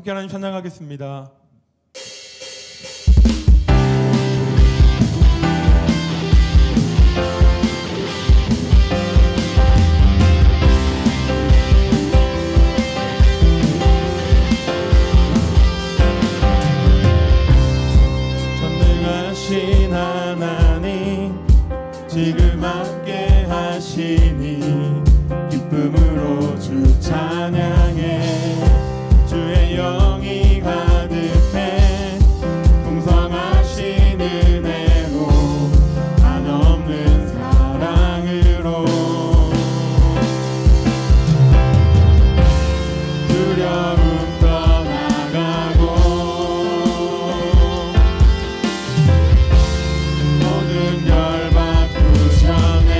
함께 하나님 찬양하겠습니다. 전능하신 하나님 지금 함께 하시니 기쁨으로 주 찬양해. 주의 영이 가득해 풍성하신 은혜로 한없는 사랑으로 두려움 떠나가고 모든 결 바꾸셨네.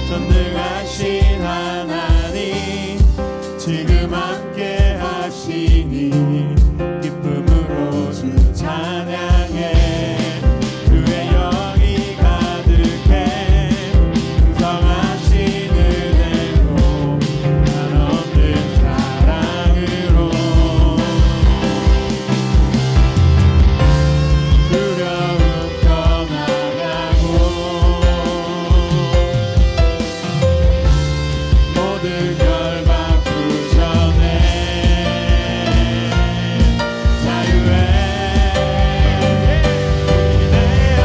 전능하신 하나님 지금 함께 하시니 기쁨으로 주 찬양해. 주의 영이 가득해 풍성하신 은혜로 한없는 사랑으로 두려움 떠나가고 모든 걸 바꾸셨네. 자유의 위대한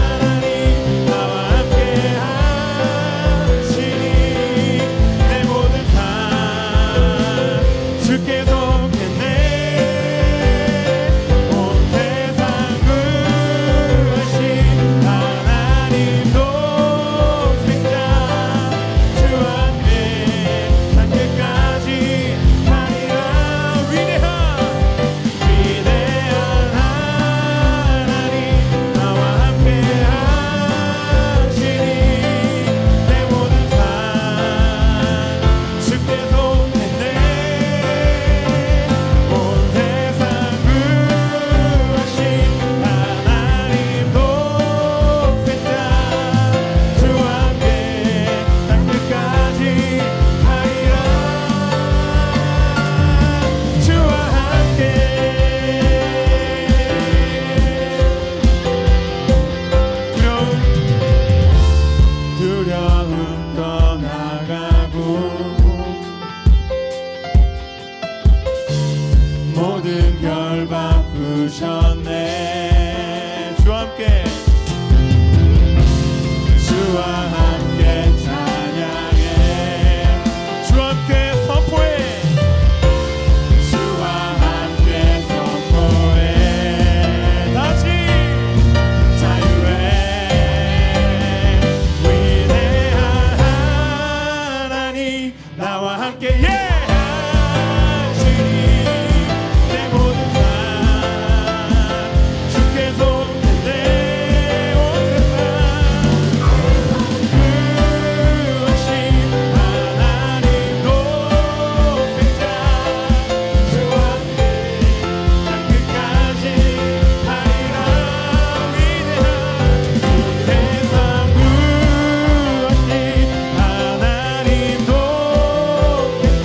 하나님 나와 함께 하시니 내 모든 삶 주께 속했네. 온 세상 구하신 하나님 독생자 주 앞에 산 끝까지 가리라. 위대한 하나님 나와 함께 하시니 내 모든 삶 주께 속했네. 온 세상 구하신 하나님 독생자 주 앞에 산 끝까지 가리라. 주와 함께 두려움 떠나가고 모든 결 바꾸셨네. 주와 함께 주와 함께 찬양해. 주와 함께 선포해. 주와 함께 선포해. 다시 자유의 위대한 하나님 나와 함께 하시니 내 모든 삶 주께 속했네. 온 세상 구하신 하나님 독생자 주 앞에 산 끝까지 가리라. 위대한 세상 구하신 하나님 독생자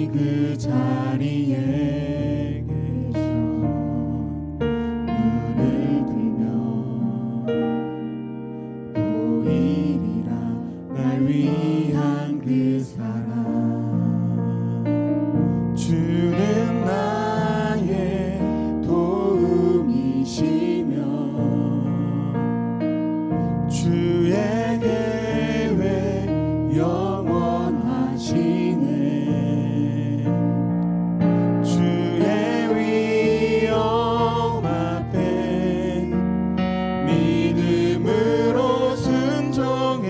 그 자리에 계셔 눈을 들면 보이리라 날 위한 그 사랑 주는 나의 도움이시며 주의 계획 영원하시네 주의 위엄 앞에 믿음으로 순종해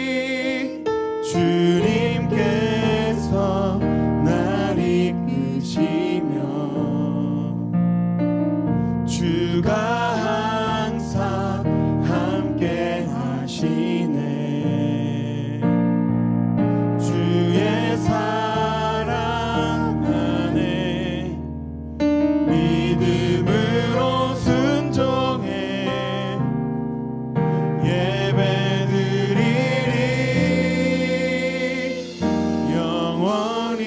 예배드리리 주님께서 날 이끄시며 주가 항상 함께 하시네 주의 사랑 안에 믿음으로 순종해 예배드리리 영원히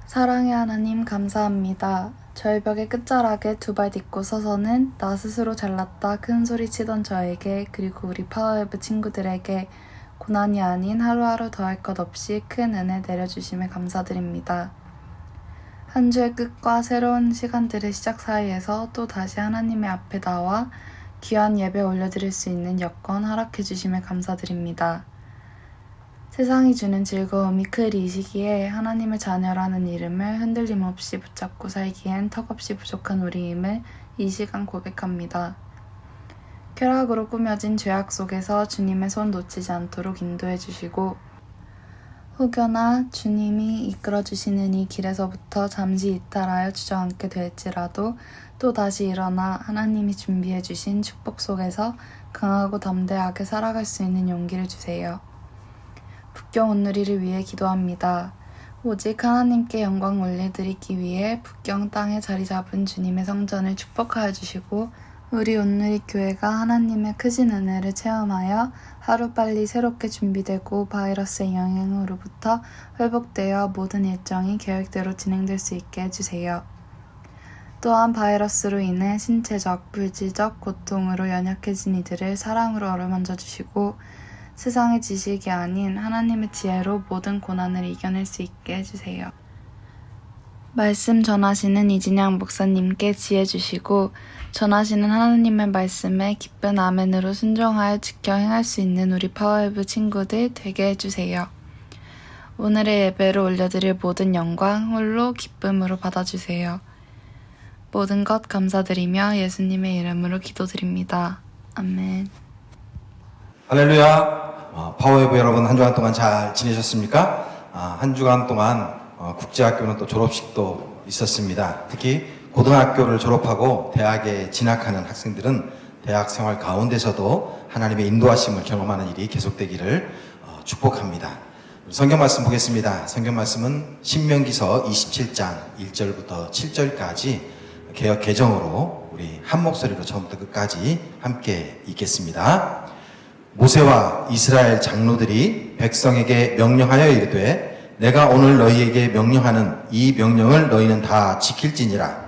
사랑의 하나님 감사합니다. 절벽의 끝자락에 두 발 딛고 서서는 나 스스로 잘났다 큰 소리 치던 저에게 그리고 우리 파워웨브 친구들에게 고난이 아닌 하루하루 더할 것 없이 큰 은혜 내려주심에 감사드립니다. 한 주의 끝과 새로운 시간들의 시작 사이에서 또 다시 하나님의 앞에 나와 귀한 예배 올려드릴 수 있는 여건 허락해 주심에 감사드립니다. 세상이 주는 즐거움이 클 이 시기에 하나님의 자녀라는 이름을 흔들림 없이 붙잡고 살기엔 턱없이 부족한 우리임을 이 시간 고백합니다. 쾌락으로 꾸며진 죄악 속에서 주님의 손 놓치지 않도록 인도해 주시고 혹여나 주님이 이끌어 주시는 이 길에서부터 잠시 이탈하여 주저앉게 될지라도 또 다시 일어나 하나님이 준비해 주신 축복 속에서 강하고 담대하게 살아갈 수 있는 용기를 주세요. 북경 온누리를 위해 기도합니다. 오직 하나님께 영광 올려드리기 위해 북경 땅에 자리 잡은 주님의 성전을 축복하여 주시고 우리 온누리 교회가 하나님의 크신 은혜를 체험하여 하루빨리 새롭게 준비되고 바이러스의 영향으로부터 회복되어 모든 일정이 계획대로 진행될 수 있게 해주세요. 또한 바이러스로 인해 신체적, 물질적 고통으로 연약해진 이들을 사랑으로 어루만져 주시고 세상의 지식이 아닌 하나님의 지혜로 모든 고난을 이겨낼 수 있게 해주세요. 말씀 전하시는 이진양 목사님께 지혜 주시고 전하시는 하나님의 말씀에 기쁜 아멘으로 순종하여 지켜 행할 수 있는 우리 파워웨브 친구들 되게 해주세요. 오늘의 예배를 올려드릴 모든 영광 홀로 기쁨으로 받아주세요. 모든 것 감사드리며 예수님의 이름으로 기도드립니다. 아멘. 할렐루야. 파워웨브 여러분 한 주간 동안 잘 지내셨습니까? 한 주간 동안 국제학교는 또 졸업식도 있었습니다. 특히 고등학교를 졸업하고 대학에 진학하는 학생들은 대학 생활 가운데서도 하나님의 인도하심을 경험하는 일이 계속되기를 축복합니다. 성경 말씀 보겠습니다. 성경 말씀은 신명기서 27장 1절부터 7절까지 개역 개정으로 우리 한 목소리로 처음부터 끝까지 함께 읽겠습니다. 모세와 이스라엘 장로들이 백성에게 명령하여 이르되 내가 오늘 너희에게 명령하는 이 명령을 너희는 다 지킬지니라.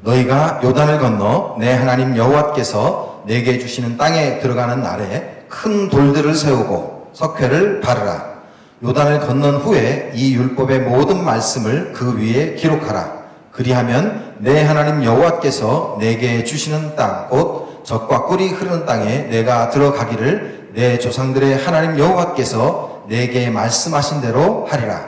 너희가 요단을 건너 내 하나님 여호와께서 내게 주시는 땅에 들어가는 날에 큰 돌들을 세우고 석회를 바르라. 요단을 건넌 후에 이 율법의 모든 말씀을 그 위에 기록하라. 그리하면 내 하나님 여호와께서 내게 주시는 땅 곧 젖과 꿀이 흐르는 땅에 내가 들어가기를 내 조상들의 하나님 여호와께서 내게 말씀하신 대로 하리라.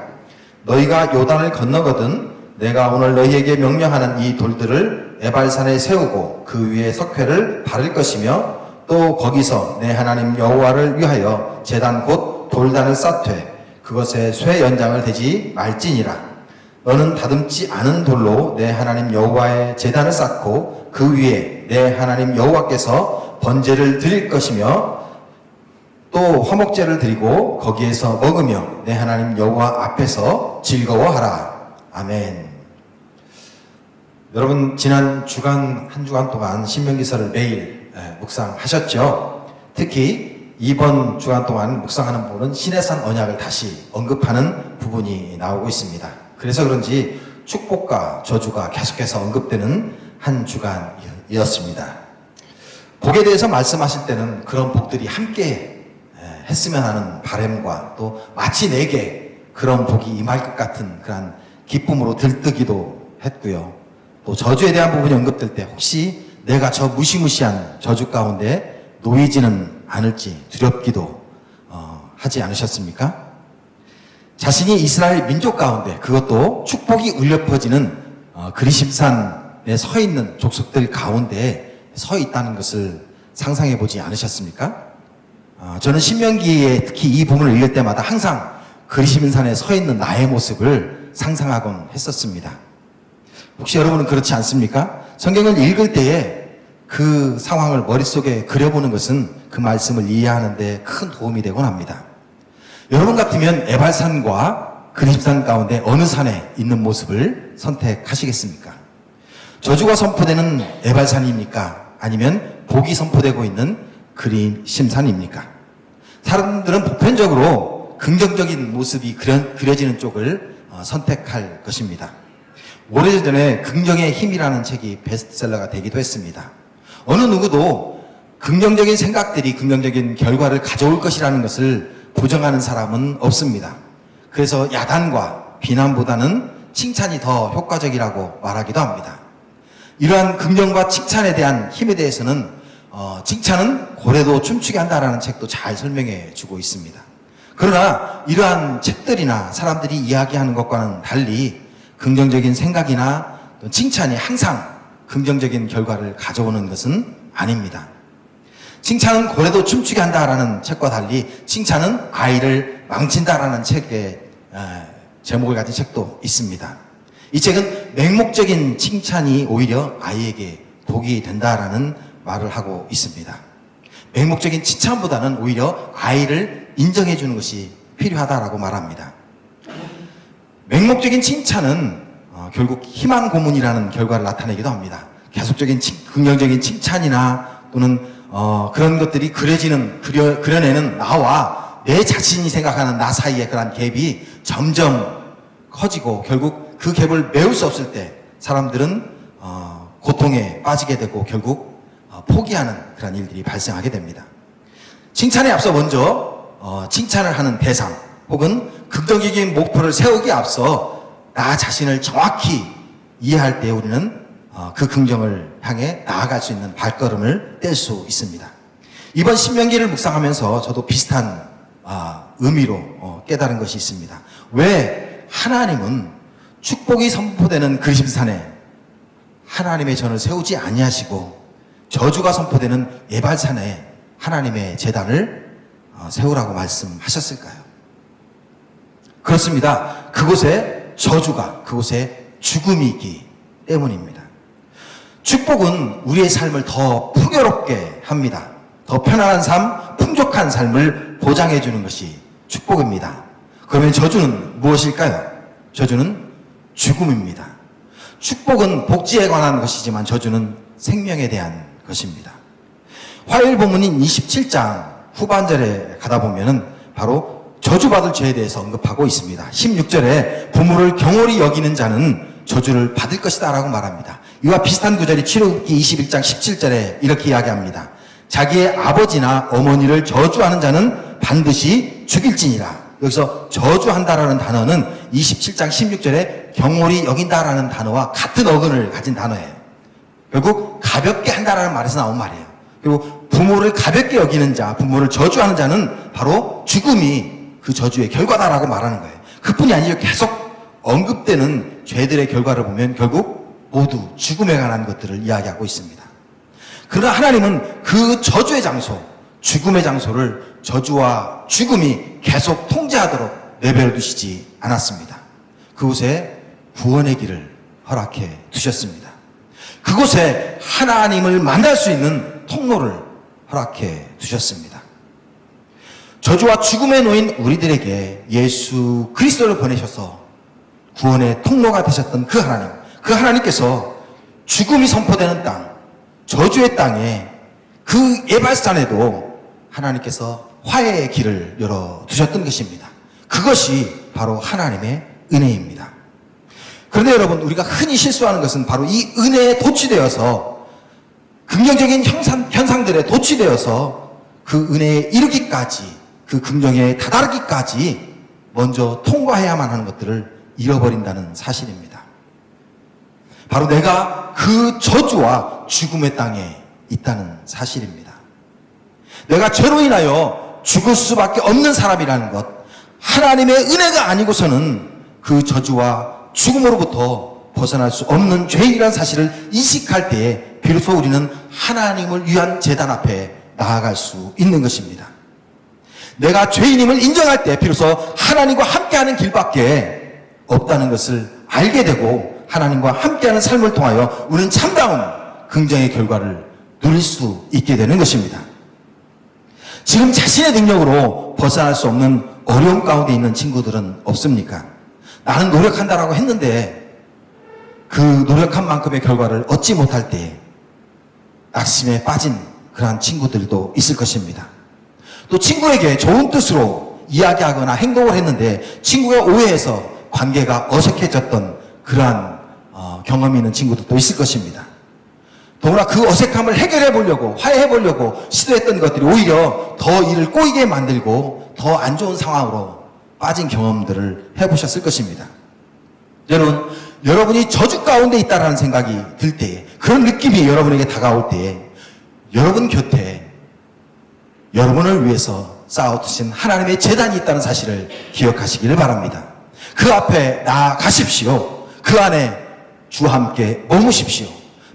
너희가 요단을 건너거든 내가 오늘 너희에게 명령하는 이 돌들을 에발산에 세우고 그 위에 석회를 바를 것이며 또 거기서 내 하나님 여호와를 위하여 제단 곧 돌단을 쌓되 그것에 쇠 연장을 대지 말지니라. 너는 다듬지 않은 돌로 내 하나님 여호와의 제단을 쌓고 그 위에 내 하나님 여호와께서 번제를 드릴 것이며 또 화목제를 드리고 거기에서 먹으며 내 하나님 여호와 앞에서 즐거워하라. 아멘. 여러분 지난 주간 한 주간 동안 신명기서를 매일 묵상하셨죠? 특히 이번 주간 동안 묵상하는 부분은 시내산 언약을 다시 언급하는 부분이 나오고 있습니다. 그래서 그런지 축복과 저주가 계속해서 언급되는 한 주간이었습니다. 복에 대해서 말씀하실 때는 그런 복들이 함께 했으면 하는 바람과 또 마치 내게 그런 복이 임할 것 같은 그런 기쁨으로 들뜨기도 했고요. 또 저주에 대한 부분이 언급될 때 혹시 내가 저 무시무시한 저주 가운데 놓이지는 않을지 두렵기도 하지 않으셨습니까? 자신이 이스라엘 민족 가운데 그것도 축복이 울려 퍼지는 그리심산에 서 있는 족속들 가운데 서 있다는 것을 상상해 보지 않으셨습니까? 저는 신명기에 특히 이 부분을 읽을 때마다 항상 그리심산에 서 있는 나의 모습을 상상하곤 했었습니다. 혹시 여러분은 그렇지 않습니까? 성경을 읽을 때에 그 상황을 머릿속에 그려보는 것은 그 말씀을 이해하는 데 큰 도움이 되곤 합니다. 여러분 같으면 에발산과 그리심산 가운데 어느 산에 있는 모습을 선택하시겠습니까? 저주가 선포되는 에발산입니까? 아니면 복이 선포되고 있는 그리심산입니까? 사람들은 보편적으로 긍정적인 모습이 그려지는 쪽을 선택할 것입니다. 오래전에 긍정의 힘이라는 책이 베스트셀러가 되기도 했습니다. 어느 누구도 긍정적인 생각들이 긍정적인 결과를 가져올 것이라는 것을 부정하는 사람은 없습니다. 그래서 야단과 비난보다는 칭찬이 더 효과적이라고 말하기도 합니다. 이러한 긍정과 칭찬에 대한 힘에 대해서는 칭찬은 고래도 춤추게 한다라는 책도 잘 설명해 주고 있습니다. 그러나 이러한 책들이나 사람들이 이야기하는 것과는 달리 긍정적인 생각이나 칭찬이 항상 긍정적인 결과를 가져오는 것은 아닙니다. 칭찬은 고래도 춤추게 한다라는 책과 달리 칭찬은 아이를 망친다라는 책의 제목을 가진 책도 있습니다. 이 책은 맹목적인 칭찬이 오히려 아이에게 독이 된다라는 말을 하고 있습니다. 맹목적인 칭찬보다는 오히려 아이를 인정해 주는 것이 필요하다라고 말합니다. 맹목적인 칭찬은 결국 희망 고문이라는 결과를 나타내기도 합니다. 계속적인 긍정적인 칭찬이나 또는 그런 것들이 그려내는 나와 내 자신이 생각하는 나 사이의 그런 갭이 점점 커지고 결국 그 갭을 메울 수 없을 때 사람들은 고통에 빠지게 되고 결국 포기하는 그런 일들이 발생하게 됩니다. 칭찬에 앞서 먼저 칭찬을 하는 대상 혹은 긍정적인 목표를 세우기에 앞서 나 자신을 정확히 이해할 때 우리는 그 긍정을 향해 나아갈 수 있는 발걸음을 뗄 수 있습니다. 이번 신명기를 묵상하면서 저도 비슷한 의미로 깨달은 것이 있습니다. 왜 하나님은 축복이 선포되는 그리심산에 하나님의 전을 세우지 아니하시고 저주가 선포되는 예발산에 하나님의 제단을 세우라고 말씀하셨을까요? 그렇습니다. 그곳에 저주가, 그곳에 죽음이 있기 때문입니다. 축복은 우리의 삶을 더 풍요롭게 합니다. 더 편안한 삶, 풍족한 삶을 보장해 주는 것이 축복입니다. 그러면 저주는 무엇일까요? 저주는 죽음입니다. 축복은 복지에 관한 것이지만 저주는 생명에 대한 것입니다. 화요일 본문인 27장 후반절에 가다 보면은 바로 저주받을 죄에 대해서 언급하고 있습니다. 16절에 부모를 경홀히 여기는 자는 저주를 받을 것이다 라고 말합니다. 이와 비슷한 구절이 출애굽기 21장 17절에 이렇게 이야기합니다. 자기의 아버지나 어머니를 저주하는 자는 반드시 죽일지니라. 여기서 저주한다라는 단어는 27장 16절에 경홀히 여긴다라는 단어와 같은 어근을 가진 단어예요. 결국 가볍게 한다라는 말에서 나온 말이에요. 그리고 부모를 가볍게 여기는 자, 부모를 저주하는 자는 바로 죽음이 그 저주의 결과다라고 말하는 거예요. 그뿐이 아니죠. 계속 언급되는 죄들의 결과를 보면 결국 모두 죽음에 관한 것들을 이야기하고 있습니다. 그러나 하나님은 그 저주의 장소, 죽음의 장소를 저주와 죽음이 계속 통제하도록 내버려 두시지 않았습니다. 그곳에 구원의 길을 허락해 두셨습니다. 그곳에 하나님을 만날 수 있는 통로를 허락해 두셨습니다. 저주와 죽음에 놓인 우리들에게 예수 그리스도를 보내셔서 구원의 통로가 되셨던 그 하나님께서 죽음이 선포되는 땅, 저주의 땅에 그 예발산에도 하나님께서 화해의 길을 열어두셨던 것입니다. 그것이 바로 하나님의 은혜입니다. 그런데 여러분, 우리가 흔히 실수하는 것은 바로 이 은혜에 도취되어서 긍정적인 현상들에 도취되어서 그 은혜에 이르기까지, 그 긍정에 다다르기까지 먼저 통과해야만 하는 것들을 잃어버린다는 사실입니다. 바로 내가 그 저주와 죽음의 땅에 있다는 사실입니다. 내가 죄로 인하여 죽을 수밖에 없는 사람이라는 것, 하나님의 은혜가 아니고서는 그 저주와 죽음으로부터 벗어날 수 없는 죄인이라는 사실을 인식할 때에 비로소 우리는 하나님을 위한 제단 앞에 나아갈 수 있는 것입니다. 내가 죄인임을 인정할 때 비로소 하나님과 함께하는 길밖에 없다는 것을 알게 되고 하나님과 함께하는 삶을 통하여 우리는 참다운 긍정의 결과를 누릴 수 있게 되는 것입니다. 지금 자신의 능력으로 벗어날 수 없는 어려움 가운데 있는 친구들은 없습니까? 나는 노력한다라고 했는데 그 노력한 만큼의 결과를 얻지 못할 때 낙심에 빠진 그러한 친구들도 있을 것입니다. 또 친구에게 좋은 뜻으로 이야기하거나 행동을 했는데 친구가 오해해서 관계가 어색해졌던 그러한 경험이 있는 친구들도 있을 것입니다. 더구나 그 어색함을 해결해 보려고, 화해해 보려고 시도했던 것들이 오히려 더 일을 꼬이게 만들고 더 안 좋은 상황으로 빠진 경험들을 해보셨을 것입니다. 여러분이 저주 가운데 있다라는 생각이 들 때에, 그런 느낌이 여러분에게 다가올 때에 여러분 곁에 여러분을 위해서 쌓아두신 하나님의 제단이 있다는 사실을 기억하시기를 바랍니다. 그 앞에 나아가십시오. 그 안에 주와 함께 머무십시오.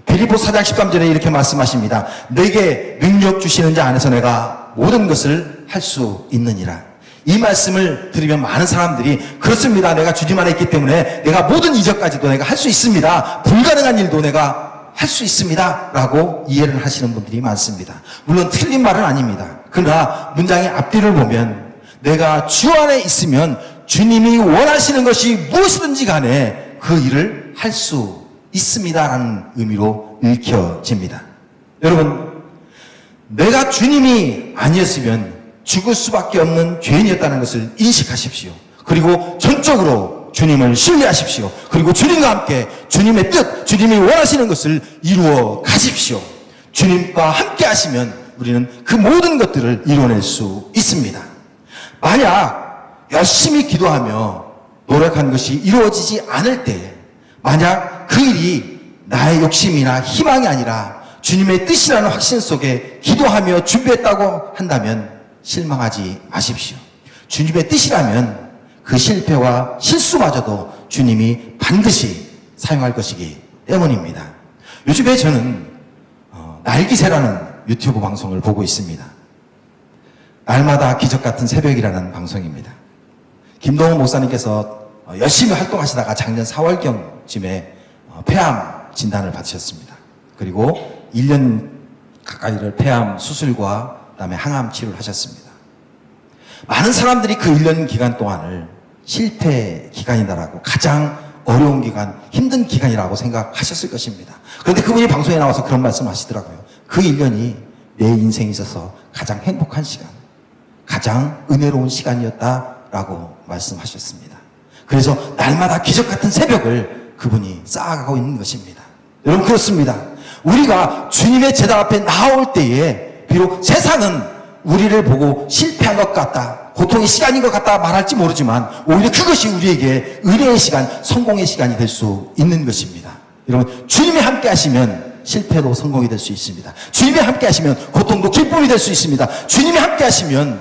빌립보 4장 13절에 이렇게 말씀하십니다. 내게 능력 주시는 자 안에서 내가 모든 것을 할 수 있느니라. 이 말씀을 들으면 많은 사람들이 그렇습니다. 내가 주님 안에 있기 때문에 내가 모든 이적까지도 내가 할 수 있습니다. 불가능한 일도 내가 할 수 있습니다. 라고 이해를 하시는 분들이 많습니다. 물론 틀린 말은 아닙니다. 그러나 문장의 앞뒤를 보면 내가 주 안에 있으면 주님이 원하시는 것이 무엇이든지 간에 그 일을 할 수 있습니다라는 의미로 읽혀집니다. 여러분, 내가 주님이 아니었으면 죽을 수밖에 없는 죄인이었다는 것을 인식하십시오. 그리고 전적으로 주님을 신뢰하십시오. 그리고 주님과 함께 주님의 뜻, 주님이 원하시는 것을 이루어 가십시오. 주님과 함께 하시면 우리는 그 모든 것들을 이뤄낼 수 있습니다. 만약 열심히 기도하며 노력한 것이 이루어지지 않을 때, 만약 그 일이 나의 욕심이나 희망이 아니라 주님의 뜻이라는 확신 속에 기도하며 준비했다고 한다면 실망하지 마십시오. 주님의 뜻이라면 그 실패와 실수마저도 주님이 반드시 사용할 것이기 때문입니다. 요즘에 저는 날기새라는 유튜브 방송을 보고 있습니다. 날마다 기적 같은 새벽이라는 방송입니다. 김동훈 목사님께서 열심히 활동하시다가 작년 4월경쯤에 폐암 진단을 받으셨습니다. 그리고 1년 가까이를 폐암 수술과 그다음에 항암 치료를 하셨습니다. 많은 사람들이 그 1년 기간 동안을 실패 기간이다라고, 가장 어려운 기간, 힘든 기간이라고 생각하셨을 것입니다. 그런데 그분이 방송에 나와서 그런 말씀을 하시더라고요. 그 1년이 내 인생에 있어서 가장 행복한 시간, 가장 은혜로운 시간이었다라고 말씀하셨습니다. 그래서 날마다 기적 같은 새벽을 그분이 쌓아가고 있는 것입니다. 여러분, 그렇습니다. 우리가 주님의 제단 앞에 나올 때에 비록 세상은 우리를 보고 실패한 것 같다, 고통의 시간인 것 같다 말할지 모르지만 오히려 그것이 우리에게 은혜의 시간, 성공의 시간이 될 수 있는 것입니다. 여러분, 주님이 함께 하시면 실패도 성공이 될 수 있습니다. 주님이 함께 하시면 고통도 기쁨이 될 수 있습니다. 주님이 함께 하시면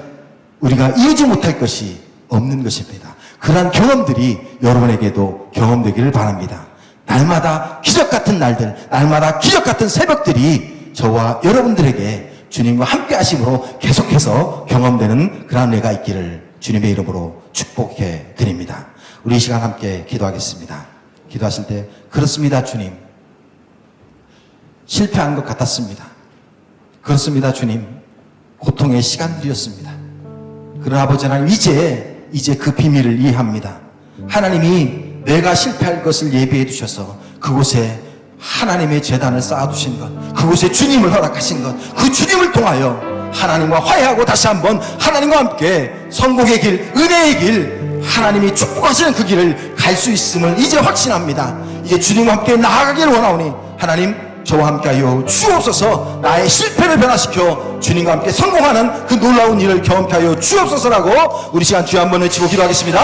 우리가 이루지 못할 것이 없는 것입니다. 그러한 경험들이 여러분에게도 경험되기를 바랍니다. 날마다 기적 같은 날들, 날마다 기적 같은 새벽들이 저와 여러분들에게 주님과 함께 하심으로 계속해서 경험되는 그러한 은혜가 있기를 주님의 이름으로 축복해 드립니다. 우리 이 시간 함께 기도하겠습니다. 기도하실 때, 그렇습니다 주님, 실패한 것 같았습니다. 그렇습니다 주님, 고통의 시간들이었습니다. 그러나 아버지 하나님, 이제 그 비밀을 이해합니다. 하나님이 내가 실패할 것을 예비해 두셔서 그곳에 하나님의 제단을 쌓아두신 것, 그곳에 주님을 허락하신 것, 그 주님을 통하여 하나님과 화해하고 다시 한번 하나님과 함께 성공의 길, 은혜의 길, 하나님이 축복하시는 그 길을 갈 수 있음을 이제 확신합니다. 이제 주님과 함께 나아가기를 원하오니 하나님, 저와 함께하여 주옵소서. 나의 실패를 변화시켜 주님과 함께 성공하는 그 놀라운 일을 경험케 하여 주옵소서라고 우리 시간 주여 한번 외치고 기도하겠습니다.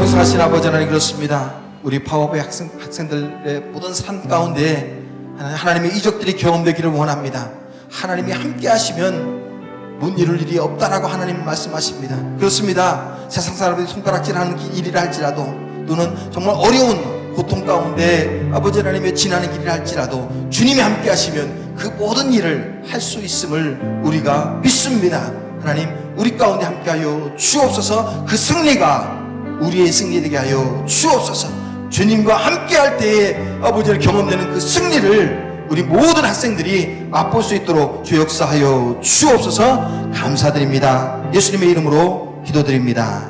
풍성하신 아버지 하나님, 그렇습니다. 우리 파워의 학생들의 모든 삶 가운데 하나님의 이적들이 경험되기를 원합니다. 하나님이 함께 하시면 못 이룰 일이 없다라고 하나님 말씀하십니다. 그렇습니다. 세상 사람들이 손가락질하는 일이라 할지라도, 또는 정말 어려운 고통 가운데 아버지 하나님의 지나는 길이라 할지라도 주님이 함께 하시면 그 모든 일을 할 수 있음을 우리가 믿습니다. 하나님, 우리 가운데 함께하여 주옵소서. 그 승리가 우리의 승리 되게 하여 주옵소서. 주님과 함께할 때에 아버지를 경험되는 그 승리를 우리 모든 학생들이 맛볼 수 있도록 주 역사하여 주옵소서. 감사드립니다. 예수님의 이름으로 기도드립니다.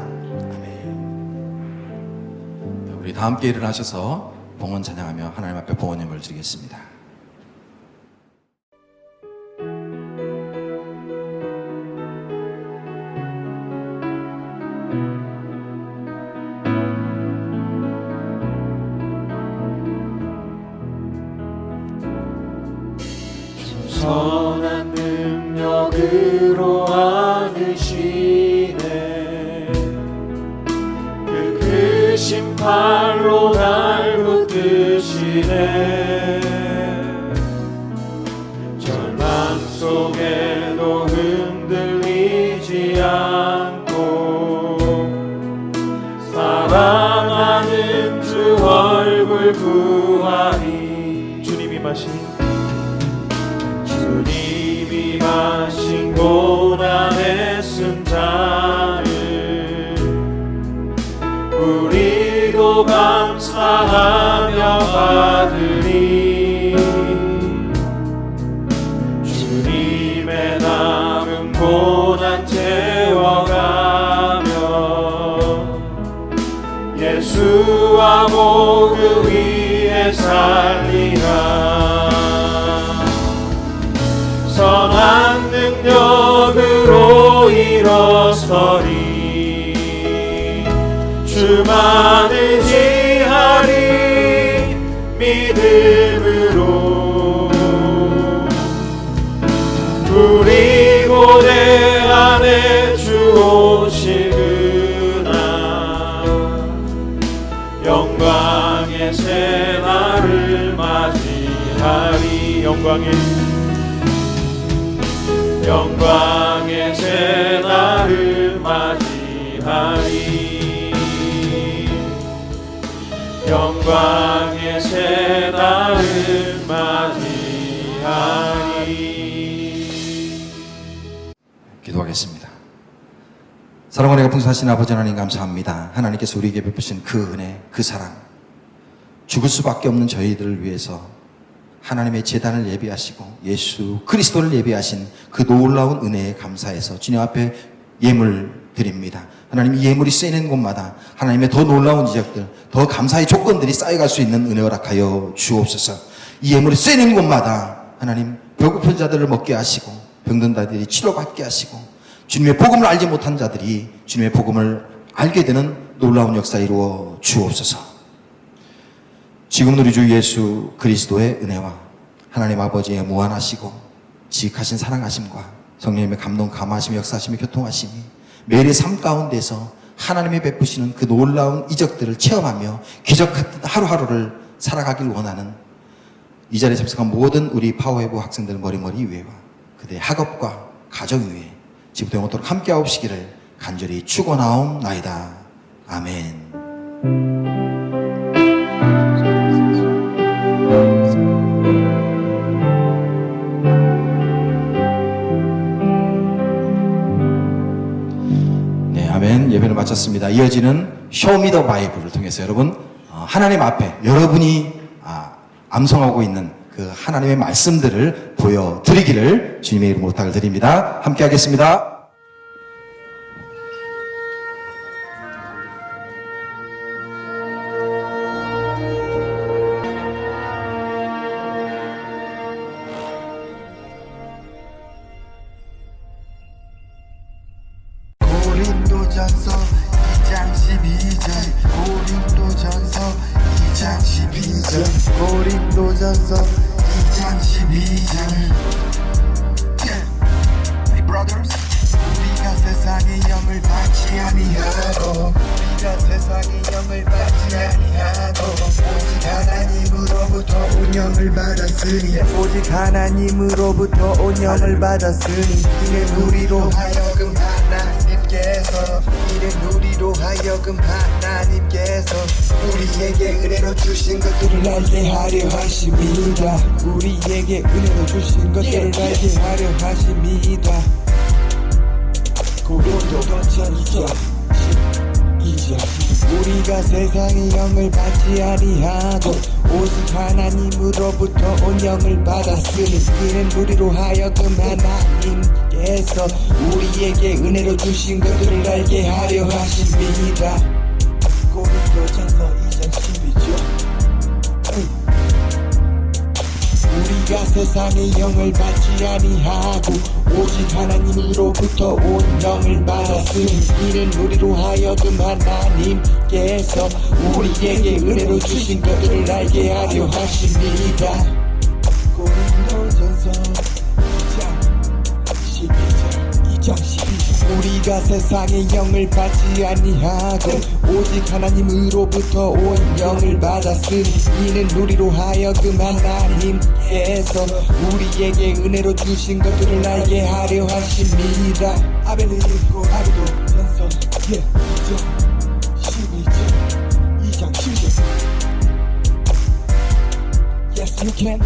아멘. 우리 다 함께 일어나셔서 봉헌 찬양하며 하나님 앞에 봉헌임을 드리겠습니다. 선한 능력으로 안으시네. 그 크신 팔로 날 붙드시네. 절망 속에도 흔들리지 않고 사랑하는 주 얼굴 구하리. 주님이 마신 고난의 승자를 우리도 감사하며 받으리. 주님의 남은 고난 채워가며 예수와 모두 위에 살리라. 선한 능력으로 일어서리. 주만을 의지하리. 믿음으로 우리 고대 안에 주 오시구나. 영광의 새날을 맞이하리. 영광의 새날을 맞이하리. 영광의 새날을 맞이하리. 기도하겠습니다. 사랑과 은혜가 풍성하신 아버지 하나님, 감사합니다. 하나님께서 우리에게 베푸신 그 은혜, 그 사랑, 죽을 수밖에 없는 저희들을 위해서 하나님의 제단을 예비하시고 예수 그리스도를 예비하신 그 놀라운 은혜에 감사해서 주님 앞에 예물 드립니다. 하나님, 이 예물이 쓰이는 곳마다 하나님의 더 놀라운 이적들, 더 감사의 조건들이 쌓여갈 수 있는 은혜 허락하여 주옵소서. 이 예물이 쓰이는 곳마다 하나님, 배고픈 자들을 먹게 하시고 병든 자들이 치료받게 하시고 주님의 복음을 알지 못한 자들이 주님의 복음을 알게 되는 놀라운 역사 이루어 주옵소서. 지금 우리 주 예수 그리스도의 은혜와 하나님 아버지의 무한하시고 지극하신 사랑하심과 성령님의 감동, 감화하심이, 역사하심이, 교통하심이 매일의 삶 가운데서 하나님이 베푸시는 그 놀라운 이적들을 체험하며 기적 같은 하루하루를 살아가길 원하는 이 자리에 참석한 모든 우리 파워웨브 학생들 머리머리 위에와 그들의 학업과 가정 위에 지금부터 영원토록 함께하옵시기를 간절히 축원하옵나이다. 아멘. 예배를 마쳤습니다. 이어지는 쇼미 더 바이블을 통해서 여러분 하나님 앞에 여러분이 암송하고 있는 그 하나님의 말씀들을 보여드리기를 주님의 이름으로 부탁을 드립니다. 함께 하겠습니다. 고린도전서 2장 12절 고린도전서 2장 12절 고린도전서 2장 12절 My brothers, 우리가 세상의 영을 받지 아니하고 우리가 우리가 세상의 영을 받지 아니하고 오직 하나님으로부터 온영을 받았으니 오직 하나님으로부터 온영을 받았으니 이는 우리로 하여금 하나님께서 우리에게 은혜로 주신 것들을 알게 하려 하십니다. 우리에게 은혜로 주신 것들을 알게 하려 하십니다. 고린도전서 12장 우리가 세상의 영을 받지 아니하고 오직 하나님으로부터 온영을 받았으니 이는 우리로 하여금 하나님께서 우리에게 은혜로 주신 것들을 알게 하려 하십니다. 고린도전서 2장 12절 우리가 세상의 영을 받지 아니하고 오직 하나님으로부터 온 영을 받았으니 이는 우리로 하여금 하나님께서 우리에게 은혜로 주신 것들을 알게 하려 하십니다. 고린도전서 2장 12절 우리가 세상의 영을 받지 아니하고 오직 하나님으로부터 온 영을 받았으니 이는 우리로 하여금 하나님께서 우리에게 은혜로 주신 것들을 알게 하려 하십니다. 아벨을 읽고 고린도전서 2장 12절 2장 7절 Yes you can